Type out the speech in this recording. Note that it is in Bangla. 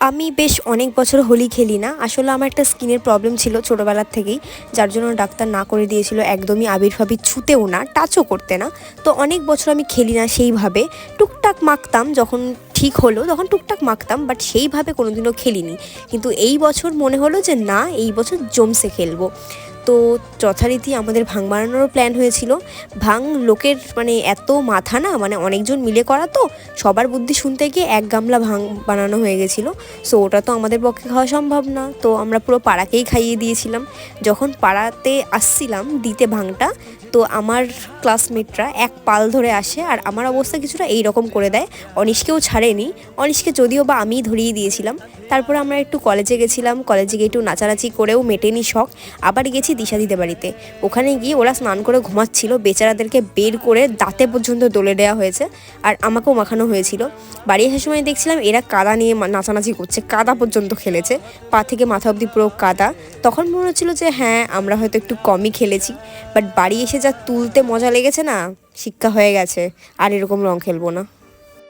আমি বেশ অনেক বছর হোলি খেলি না। আসলে আমার একটা স্কিনের প্রবলেম ছিল ছোটোবেলার থেকেই, যার জন্য ডাক্তার না করে দিয়েছিল একদমই আবির ফাবির ছুঁতেও না, টাচও করতে না। তো অনেক বছর আমি খেলি না সেইভাবে, টুকটাক মাখতাম যখন ঠিক হলো তখন টুকটাক মাখতাম, বাট সেইভাবে কোনোদিনও খেলিনি। কিন্তু এই বছর মনে হলো যে না, এই বছর জমসে খেলবো। তো যথারীতি আমাদের ভাং বানানোরও প্ল্যান হয়েছিল। ভাং লোকের মানে এত মাথা না, মানে অনেকজন মিলে করা, তো সবার বুদ্ধি শুনতে গিয়ে 1 গামলা ভাং বানানো হয়ে গেছিলো। সো ওটা তো আমাদের পক্ষে খাওয়া সম্ভব না, তো আমরা পুরো পাড়াকেই খাইয়ে দিয়েছিলাম। যখন পাড়াতে আসছিলাম দিতে ভাংটা, তো আমার ক্লাসমেটরা এক পাল ধরে আসে আর আমার অবস্থা কিছুটা এই রকম করে দেয়। অনিশকেও ছাড়েনি, অনিশকে যদিও বা আমিই ধরিয়ে দিয়েছিলাম। তারপরে আমরা একটু কলেজে গেছিলাম, কলেজে গিয়ে একটু নাচানাচি করেও মেটেনি শখ। আবার গেছি দিশাদিদের বাড়িতে। ওখানে গিয়ে ওরা স্নান করে ঘুমাচ্ছিল, বেচারাদেরকে বের করে দাঁতে পর্যন্ত দোলে দেওয়া হয়েছে, আর আমাকেও মাখানো হয়েছিল। বাড়ি আসার সময় দেখছিলাম এরা কাদা নিয়ে নাচানাচি করছে, কাদা পর্যন্ত খেলেছে, পা থেকে মাথা অবধি পুরো কাদা। তখন মনে হচ্ছিলো যে হ্যাঁ, আমরা হয়তো একটু কমই খেলেছি, বাট বাড়ি এসে যা তুলতে মজা লেগেছে না, শিক্ষা হয়ে গেছে, আর এরকম রং খেলবো না।